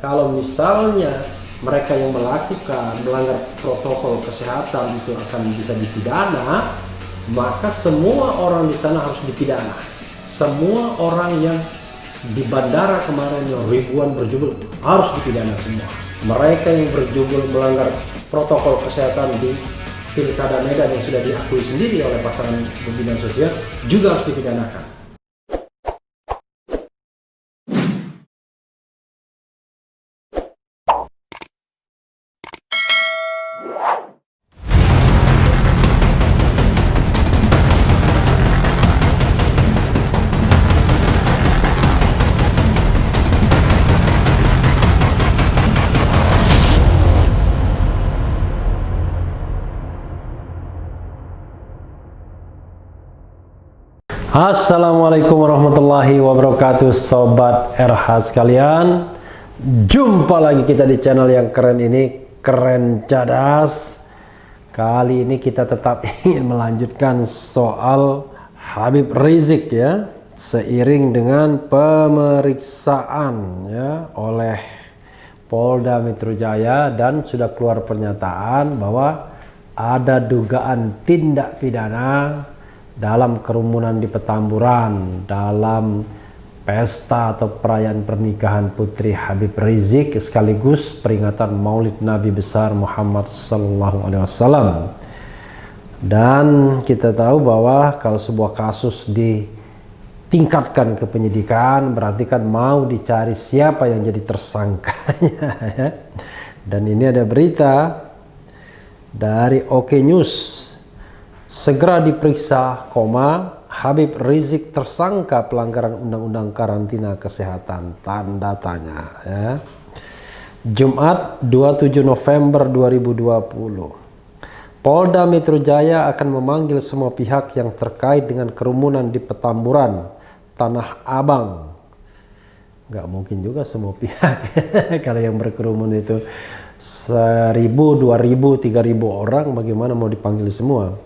kalau misalnya mereka yang melanggar protokol kesehatan itu akan bisa dipidana, maka semua orang di sana harus dipidana. Semua orang yang di bandara kemarin yang ribuan berjubel harus dipidana semua. Mereka yang berjubel melanggar protokol kesehatan di Pilkada Medan yang sudah diakui sendiri oleh pasangan pembina sosial juga harus dipidanakan. Assalamualaikum warahmatullahi wabarakatuh, Sobat RH sekalian. Jumpa lagi kita di channel yang keren ini, Keren Cadas. Kali ini kita tetap ingin melanjutkan soal Habib Rizik ya, seiring dengan pemeriksaan ya oleh Polda Metro Jaya, dan sudah keluar pernyataan bahwa ada dugaan tindak pidana dalam kerumunan di Petamburan dalam pesta atau perayaan pernikahan Putri Habib Rizik sekaligus peringatan Maulid Nabi besar Muhammad SAW. Dan kita tahu bahwa kalau sebuah kasus ditingkatkan ke penyidikan berarti kan mau dicari siapa yang jadi tersangkanya ya. Dan ini ada berita dari Oke News. Segera diperiksa, Habib Rizik tersangka pelanggaran undang-undang karantina kesehatan, tanda tanya ya. Jumat 27 November 2020. Polda Metro Jaya akan memanggil semua pihak yang terkait dengan kerumunan di Petamburan, Tanah Abang. Nggak mungkin juga semua pihak kalau yang berkerumun itu 1.000, 2.000, 3.000 orang, bagaimana mau dipanggil semua?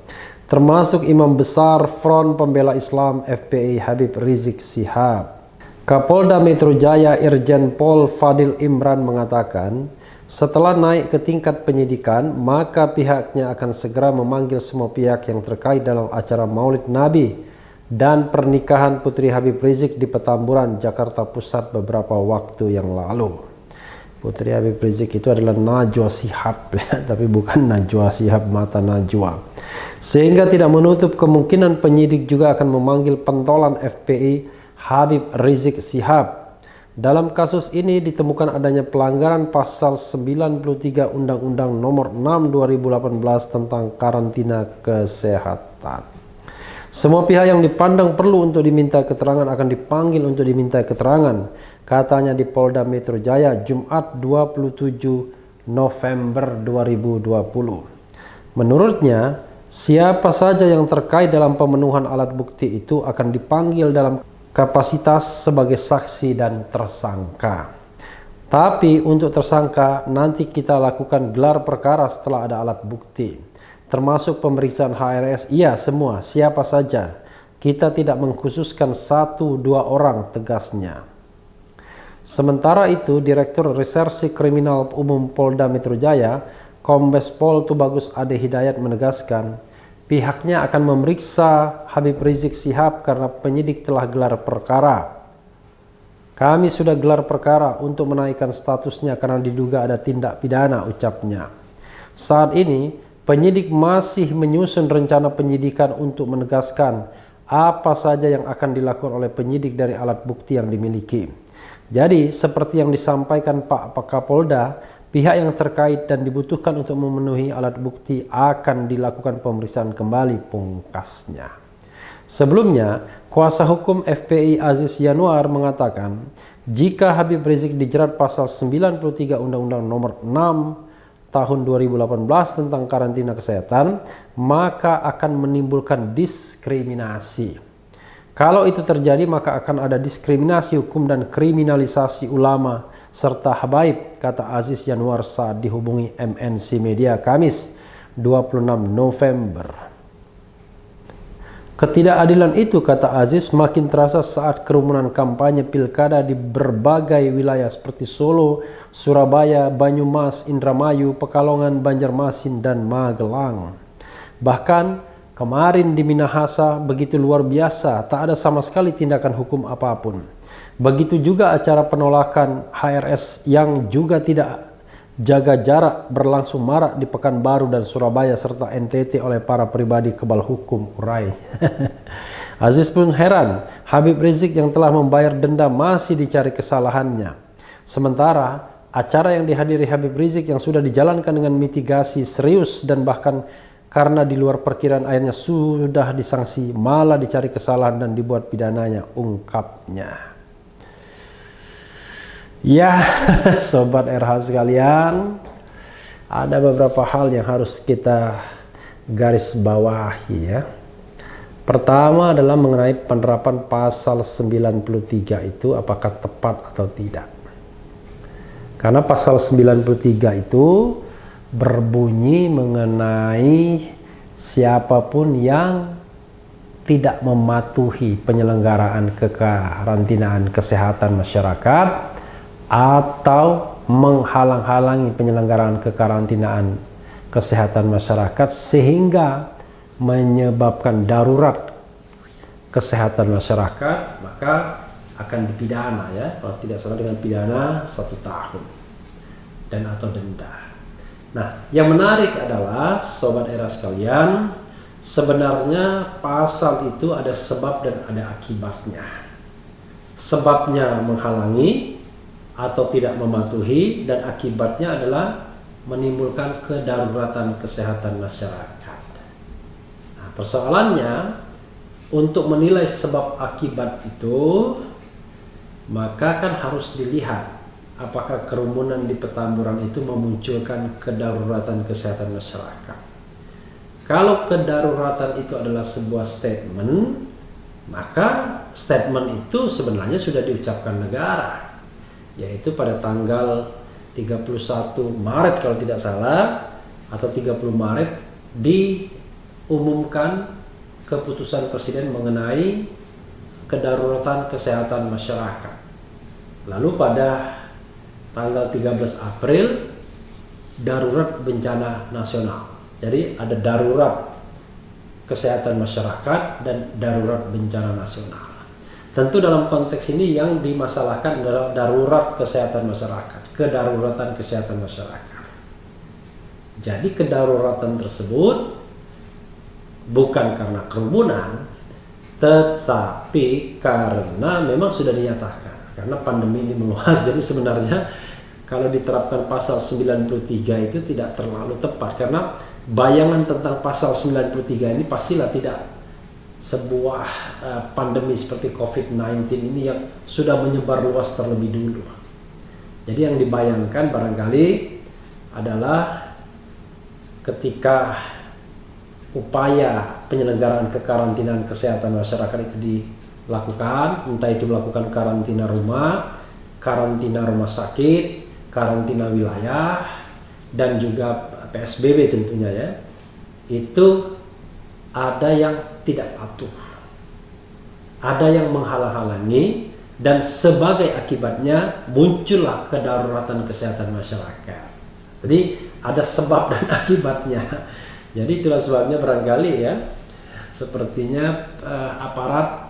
Termasuk Imam Besar Front Pembela Islam FPI Habib Rizik Syihab. Kapolda Metro Jaya Irjen Pol Fadil Imran mengatakan, setelah naik ke tingkat penyidikan, maka pihaknya akan segera memanggil semua pihak yang terkait dalam acara Maulid Nabi dan pernikahan Putri Habib Rizik di Petamburan, Jakarta Pusat beberapa waktu yang lalu. Putri Habib Rizik itu adalah Najwa Shihab ya, tapi bukan Najwa Shihab mata Najwa. Sehingga tidak menutup kemungkinan penyidik juga akan memanggil pentolan FPI Habib Rizik Syihab. Dalam kasus ini ditemukan adanya pelanggaran pasal 93 Undang-Undang Nomor 6 2018 tentang karantina kesehatan. Semua pihak yang dipandang perlu untuk diminta keterangan akan dipanggil untuk diminta keterangan, katanya di Polda Metro Jaya Jumat 27 November 2020. Menurutnya, siapa saja yang terkait dalam pemenuhan alat bukti itu akan dipanggil dalam kapasitas sebagai saksi dan tersangka. Tapi untuk tersangka nanti kita lakukan gelar perkara setelah ada alat bukti, termasuk pemeriksaan HRS. Iya, semua, siapa saja. Kita tidak mengkhususkan 1-2 orang, tegasnya. Sementara itu, Direktur Reserse Kriminal Umum Polda Metro Jaya Kombes Pol Tubagus Ade Hidayat menegaskan pihaknya akan memeriksa Habib Rizik Syihab karena penyidik telah gelar perkara. Kami sudah gelar perkara untuk menaikkan statusnya karena diduga ada tindak pidana, ucapnya. Saat ini penyidik masih menyusun rencana penyidikan untuk menegaskan apa saja yang akan dilakukan oleh penyidik dari alat bukti yang dimiliki. Jadi seperti yang disampaikan Pak Kapolda, pihak yang terkait dan dibutuhkan untuk memenuhi alat bukti akan dilakukan pemeriksaan kembali, pungkasnya. Sebelumnya, kuasa hukum FPI Aziz Yanuar mengatakan, jika Habib Rizik dijerat pasal 93 Undang-Undang Nomor 6 Tahun 2018 tentang karantina kesehatan, maka akan menimbulkan diskriminasi. Kalau itu terjadi, maka akan ada diskriminasi hukum dan kriminalisasi ulama serta habaib, kata Aziz Yanuar saat dihubungi MNC Media Kamis 26 November. Ketidakadilan itu, kata Aziz, makin terasa saat kerumunan kampanye pilkada di berbagai wilayah seperti Solo, Surabaya, Banyumas, Indramayu, Pekalongan, Banjarmasin, dan Magelang. Bahkan kemarin di Minahasa begitu luar biasa, tak ada sama sekali tindakan hukum apapun. Begitu juga acara penolakan HRS yang juga tidak jaga jarak berlangsung marak di Pekanbaru dan Surabaya serta NTT oleh para pribadi kebal hukum, urai. Aziz pun heran, Habib Rizik yang telah membayar denda masih dicari kesalahannya. Sementara acara yang dihadiri Habib Rizik yang sudah dijalankan dengan mitigasi serius dan bahkan karena di luar perkiraan akhirnya sudah disanksi, malah dicari kesalahan dan dibuat pidananya, ungkapnya. Ya, Sobat RH sekalian, ada beberapa hal yang harus kita garis bawahi ya. Pertama adalah mengenai penerapan pasal 93 itu apakah tepat atau tidak. Karena pasal 93 itu berbunyi mengenai siapapun yang tidak mematuhi penyelenggaraan kekarantinaan kesehatan masyarakat atau menghalang-halangi penyelenggaraan kekarantinaan kesehatan masyarakat sehingga menyebabkan darurat kesehatan masyarakat, maka akan dipidana ya, kalau tidak salah dengan pidana 1 tahun dan atau denda. Nah, yang menarik adalah Sobat Era sekalian, sebenarnya pasal itu ada sebab dan ada akibatnya. Sebabnya menghalangi atau tidak mematuhi, dan akibatnya adalah menimbulkan kedaruratan kesehatan masyarakat. Nah, persoalannya untuk menilai sebab akibat itu, maka kan harus dilihat apakah kerumunan di Petamburan itu memunculkan kedaruratan kesehatan masyarakat. Kalau kedaruratan itu adalah sebuah statement, maka statement itu sebenarnya sudah diucapkan negara, yaitu pada tanggal 31 Maret kalau tidak salah, atau 30 Maret diumumkan keputusan Presiden mengenai kedaruratan kesehatan masyarakat. Lalu pada tanggal 13 April darurat bencana nasional. Jadi ada darurat kesehatan masyarakat dan darurat bencana nasional. Tentu dalam konteks ini yang dimasalahkan adalah darurat kesehatan masyarakat, kedaruratan kesehatan masyarakat. Jadi kedaruratan tersebut bukan karena kerumunan, tetapi karena memang sudah dinyatakan, karena pandemi ini meluas. Jadi sebenarnya kalau diterapkan pasal 93 itu tidak terlalu tepat, karena bayangan tentang pasal 93 ini pastilah tidak sebuah pandemi seperti COVID-19 ini yang sudah menyebar luas terlebih dulu. Jadi yang dibayangkan barangkali adalah ketika upaya penyelenggaraan kekarantinaan kesehatan masyarakat itu dilakukan, entah itu melakukan karantina rumah sakit, karantina wilayah, dan juga PSBB tentunya ya, itu ada yang tidak patuh, ada yang menghalang-halangi, dan sebagai akibatnya muncullah kedaruratan kesehatan masyarakat. Jadi ada sebab dan akibatnya. Jadi itulah sebabnya barangkali ya, sepertinya aparat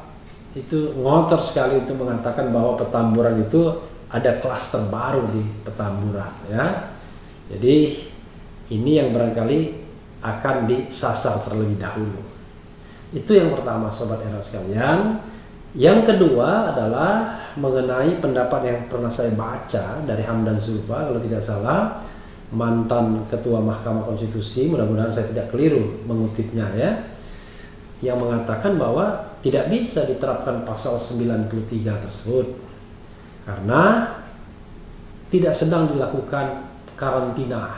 itu ngotor sekali untuk mengatakan bahwa Petamburan itu ada klaster baru di Petamburan ya. Jadi ini yang barangkali akan disasar terlebih dahulu. Itu yang pertama Sobat Era sekalian. Yang kedua adalah mengenai pendapat yang pernah saya baca dari Hamdan Zulfa, kalau tidak salah, mantan Ketua Mahkamah Konstitusi, mudah-mudahan saya tidak keliru mengutipnya ya, yang mengatakan bahwa tidak bisa diterapkan pasal 93 tersebut karena tidak sedang dilakukan karantina,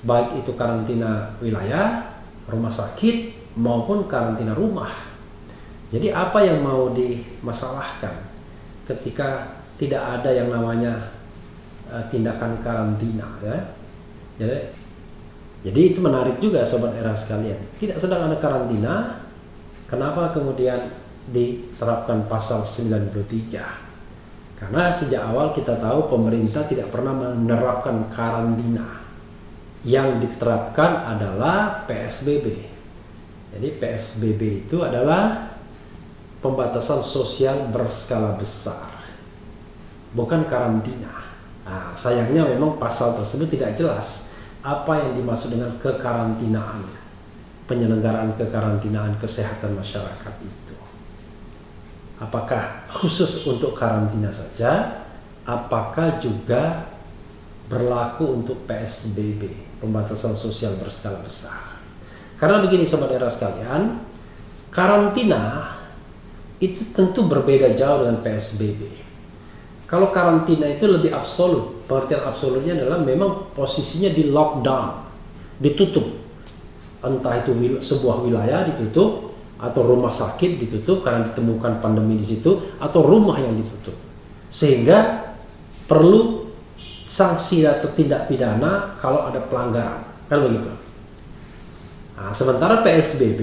baik itu karantina wilayah, rumah sakit, maupun karantina rumah. Jadi apa yang mau dimasalahkan ketika tidak ada yang namanya tindakan karantina ya? Jadi itu menarik juga Sobat Era sekalian. Tidak sedang ada karantina Kenapa kemudian diterapkan pasal 93? Karena sejak awal kita tahu pemerintah tidak pernah menerapkan karantina. Yang diterapkan adalah PSBB. Jadi PSBB itu adalah pembatasan sosial berskala besar, bukan karantina. Nah, sayangnya memang pasal tersebut tidak jelas apa yang dimaksud dengan kekarantinaan, penyelenggaraan kekarantinaan kesehatan masyarakat itu. Apakah khusus untuk karantina saja? Apakah juga berlaku untuk PSBB, pembatasan sosial berskala besar? Karena begini sobat era sekalian, karantina itu tentu berbeda jauh dengan PSBB. Kalau karantina itu lebih absolut, pengertian absolutnya adalah memang posisinya di lockdown, ditutup. Entah itu sebuah wilayah ditutup, atau rumah sakit ditutup karena ditemukan pandemi di situ, atau rumah yang ditutup, sehingga perlu sanksi atau tindak pidana kalau ada pelanggaran, kan begitu. Nah, sementara PSBB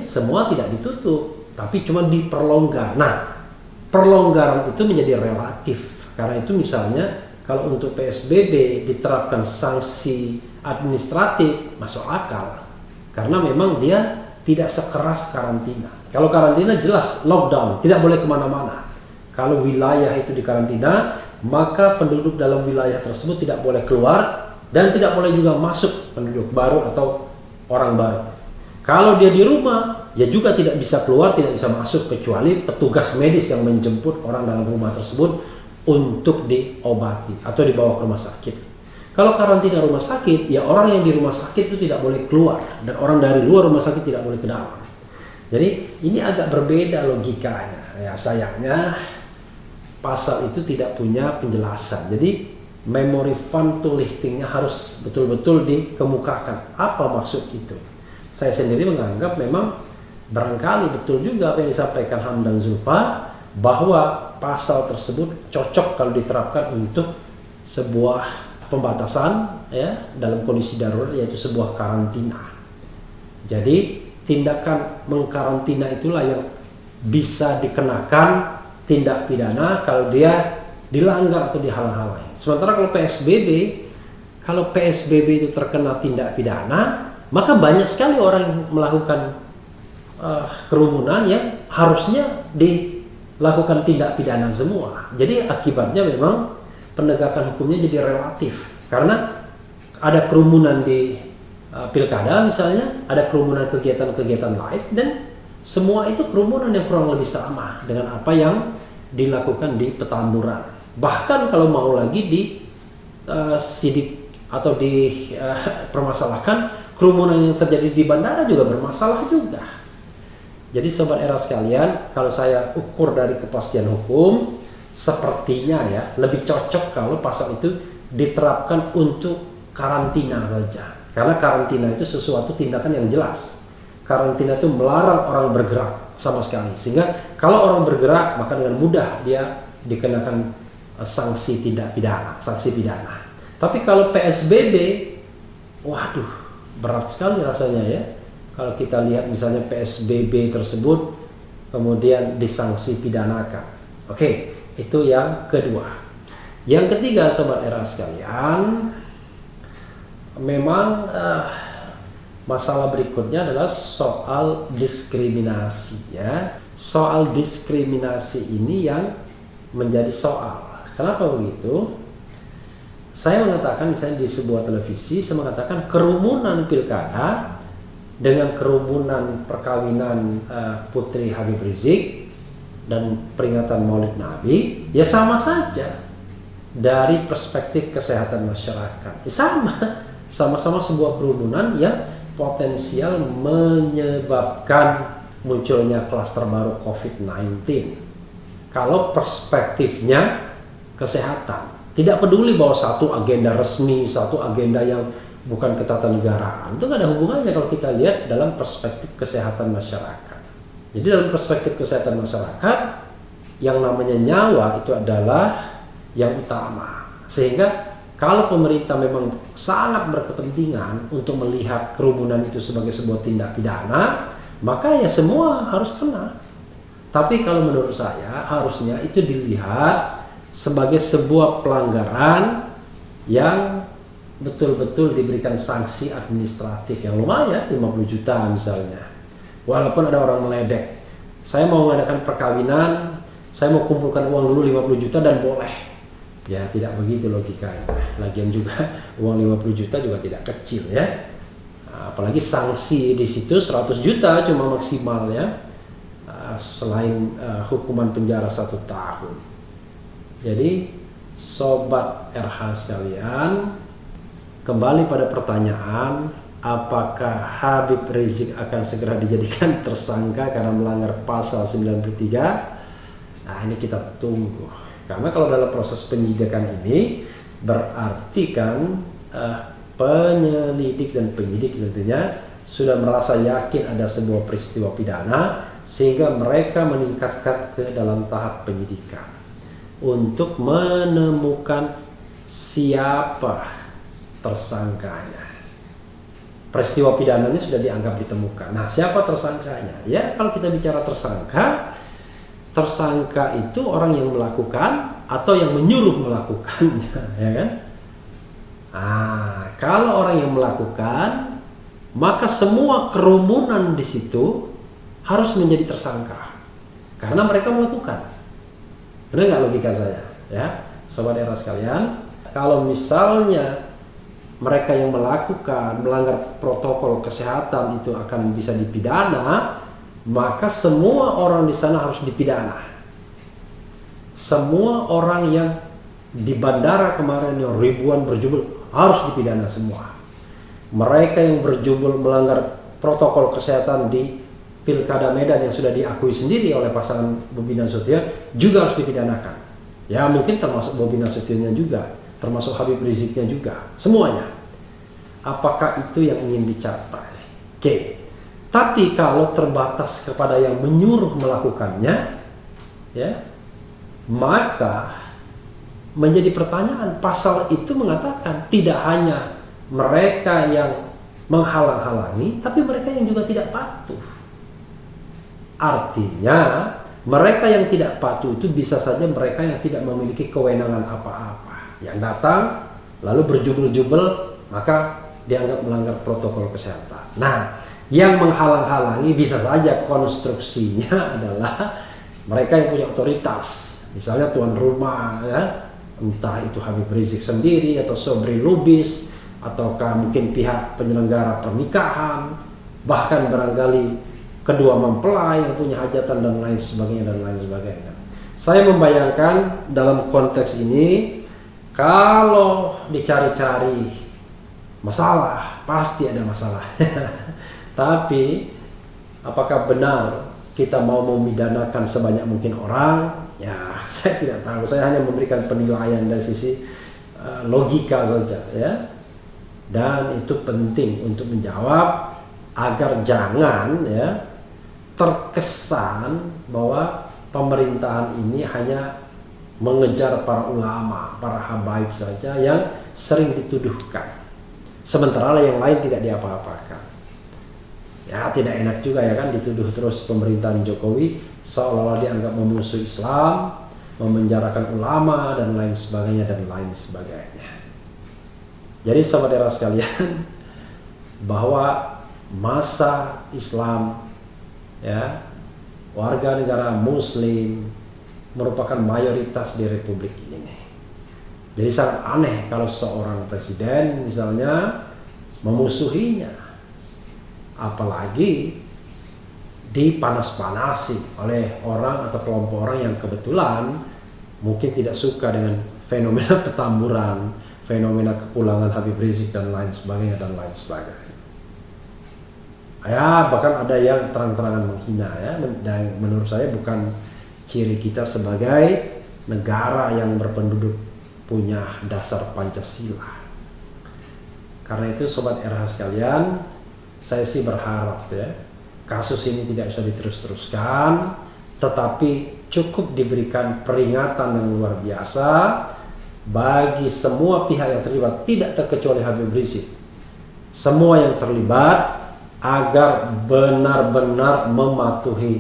semua tidak ditutup, tapi cuma diperlonggar. Nah, perlonggaran itu menjadi relatif. Karena itu misalnya kalau untuk PSBB diterapkan sanksi administratif masuk akal, karena memang dia tidak sekeras karantina. Kalau karantina jelas lockdown, tidak boleh kemana-mana. Kalau wilayah itu dikarantina, maka penduduk dalam wilayah tersebut tidak boleh keluar dan tidak boleh juga masuk penduduk baru atau orang baru. Kalau dia di rumah, dia juga tidak bisa keluar, tidak bisa masuk kecuali petugas medis yang menjemput orang dalam rumah tersebut untuk diobati atau dibawa ke rumah sakit. Kalau karantina rumah sakit, ya orang yang di rumah sakit itu tidak boleh keluar dan orang dari luar rumah sakit tidak boleh ke dalam. Jadi ini agak berbeda logikanya. Ya sayangnya pasal itu tidak punya penjelasan. Jadi memory fund to liftingnya harus betul-betul dikemukakan. Apa maksud itu? Saya sendiri menganggap memang barangkali betul juga apa yang disampaikan Hamdan Zulfa, bahwa pasal tersebut cocok kalau diterapkan untuk sebuah pembatasan ya dalam kondisi darurat, yaitu sebuah karantina. Jadi tindakan mengkarantina itulah yang bisa dikenakan tindak pidana kalau dia dilanggar atau dihalang-halangi. Sementara kalau PSBB itu terkena tindak pidana, maka banyak sekali orang yang melakukan kerumunan yang harusnya dilakukan tindak pidana semua. Jadi akibatnya memang penegakan hukumnya jadi relatif, karena ada kerumunan di pilkada misalnya, ada kerumunan kegiatan-kegiatan lain, dan semua itu kerumunan yang kurang lebih sama dengan apa yang dilakukan di Petamburan. Bahkan kalau mau lagi sidik atau permasalahkan, kerumunan yang terjadi di bandara juga bermasalah juga. Jadi sobat era sekalian, kalau saya ukur dari kepastian hukum, sepertinya ya lebih cocok kalau pasal itu diterapkan untuk karantina saja. Karena karantina itu sesuatu tindakan yang jelas. Karantina itu melarang orang bergerak sama sekali. Sehingga kalau orang bergerak, maka dengan mudah dia dikenakan sanksi tindak pidana, sanksi pidana. Tapi kalau PSBB, waduh, berat sekali rasanya ya. Kalau kita lihat misalnya PSBB tersebut kemudian disanksi pidanakan. Oke. Itu yang kedua. Yang ketiga sobat era sekalian, memang masalah berikutnya adalah soal diskriminasi ya. Soal diskriminasi ini yang menjadi soal. Kenapa begitu? Saya mengatakan misalnya di sebuah televisi, saya mengatakan kerumunan pilkada dengan kerumunan perkawinan Putri Habib Rizik dan peringatan Maulid Nabi ya sama saja dari perspektif kesehatan masyarakat. Ya sama-sama sebuah kerumunan yang potensial menyebabkan munculnya klaster baru COVID-19. Kalau perspektifnya kesehatan, tidak peduli bahwa satu agenda resmi, satu agenda yang bukan ketatanegaraan, itu nggak ada hubungannya kalau kita lihat dalam perspektif kesehatan masyarakat. Jadi dalam perspektif kesehatan masyarakat, yang namanya nyawa itu adalah yang utama. Sehingga kalau pemerintah memang sangat berkepentingan untuk melihat kerumunan itu sebagai sebuah tindak pidana, maka ya semua harus kena. Tapi kalau menurut saya harusnya itu dilihat sebagai sebuah pelanggaran yang betul-betul diberikan sanksi administratif yang lumayan, 50 juta misalnya. Walaupun ada orang meledek, saya mau mengadakan perkawinan, saya mau kumpulkan uang dulu 50 juta dan boleh. Ya tidak begitu logikanya. Lagian juga uang 50 juta juga tidak kecil ya. Apalagi sanksi di situ 100 juta cuma maksimal ya. Selain hukuman penjara 1 tahun. Jadi sobat RH sekalian, kembali pada pertanyaan, apakah Habib Rizik akan segera dijadikan tersangka karena melanggar pasal 93? Nah ini kita tunggu. Karena kalau dalam proses penyidikan ini berarti kan penyelidik dan penyidik tentunya sudah merasa yakin ada sebuah peristiwa pidana sehingga mereka meningkatkan ke dalam tahap penyidikan untuk menemukan siapa tersangkanya. Peristiwa pidana ini sudah dianggap ditemukan. Nah, siapa tersangkanya? Ya, kalau kita bicara tersangka, tersangka itu orang yang melakukan atau yang menyuruh melakukannya, ya kan? Kalau orang yang melakukan, maka semua kerumunan di situ harus menjadi tersangka karena mereka melakukan. Benar nggak logika saya? Ya, sobat era sekalian, kalau misalnya mereka yang melakukan melanggar protokol kesehatan itu akan bisa dipidana, maka semua orang di sana harus dipidana. Semua orang yang di bandara kemarin yang ribuan berjubel harus dipidana semua. Mereka yang berjubel melanggar protokol kesehatan di Pilkada Medan yang sudah diakui sendiri oleh pasangan Bobi Nasution juga harus dipidanakan. Ya mungkin termasuk Bobi Nasutionnya juga, termasuk Habib Riziknya juga, semuanya. Apakah itu yang ingin dicapai? Oke. Tapi kalau terbatas kepada yang menyuruh melakukannya, ya, maka menjadi pertanyaan. Pasal itu mengatakan tidak hanya mereka yang menghalang-halangi, tapi mereka yang juga tidak patuh. Artinya mereka yang tidak patuh itu bisa saja mereka yang tidak memiliki kewenangan apa-apa, yang datang lalu berjubel-jubel maka dianggap melanggar protokol kesehatan. Nah, yang menghalang-halangi bisa saja konstruksinya adalah mereka yang punya otoritas, misalnya tuan rumah, ya, entah itu Habib Rizik sendiri atau Sobri Lubis, ataukah mungkin pihak penyelenggara pernikahan, bahkan barangkali kedua mempelai yang punya hajatan dan lain sebagainya dan lain sebagainya. Saya membayangkan dalam konteks ini kalau dicari-cari masalah, pasti ada masalah. Tapi apakah benar kita mau memidanakan sebanyak mungkin orang? Ya, saya tidak tahu. Saya hanya memberikan penilaian dari sisi logika saja, ya. Dan itu penting untuk menjawab agar jangan ya terkesan bahwa pemerintahan ini hanya mengejar para ulama, para habaib saja yang sering dituduhkan. Sementara yang lain tidak diapa-apakan. Ya tidak enak juga ya kan dituduh terus pemerintahan Jokowi seolah-olah dianggap memusuhi Islam, memenjarakan ulama dan lain sebagainya dan lain sebagainya. Jadi saudara sekalian, bahwa masa Islam ya warga negara Muslim merupakan mayoritas di Republik ini. Jadi sangat aneh kalau seorang presiden misalnya memusuhinya, apalagi dipanas-panasi oleh orang atau kelompok orang yang kebetulan mungkin tidak suka dengan fenomena Petamburan, fenomena kepulangan Habib Rizik dan lain sebagainya dan lain sebagainya. Ya bahkan ada yang terang-terangan menghina ya, dan menurut saya bukan ciri kita sebagai negara yang berpenduduk punya dasar Pancasila. Karena itu sobat RH sekalian, saya sih berharap ya kasus ini tidak bisa diterus-teruskan, tetapi cukup diberikan peringatan yang luar biasa bagi semua pihak yang terlibat, tidak terkecuali Habib Rizik. Semua yang terlibat agar benar-benar mematuhi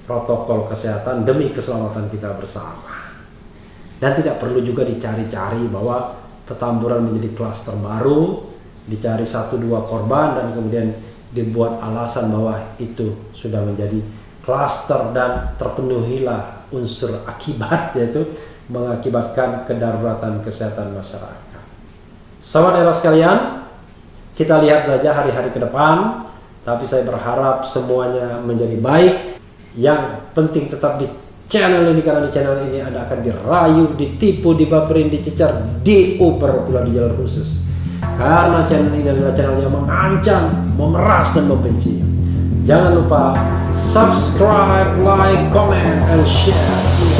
protokol kesehatan demi keselamatan kita bersama. Dan tidak perlu juga dicari-cari bahwa Petamburan menjadi klaster baru, dicari 1-2 korban dan kemudian dibuat alasan bahwa itu sudah menjadi klaster dan terpenuhilah unsur akibat, yaitu mengakibatkan kedaruratan kesehatan masyarakat. Sahabat era sekalian, kita lihat saja hari-hari ke depan, tapi saya berharap semuanya menjadi baik. Yang penting tetap di channel ini, karena di channel ini Anda akan dirayu, ditipu, dibaperin, dicecar, diuber pula di jalur khusus. Karena channel ini adalah channel yang mengancam, memeras, dan membenci. Jangan lupa subscribe, like, comment, and share.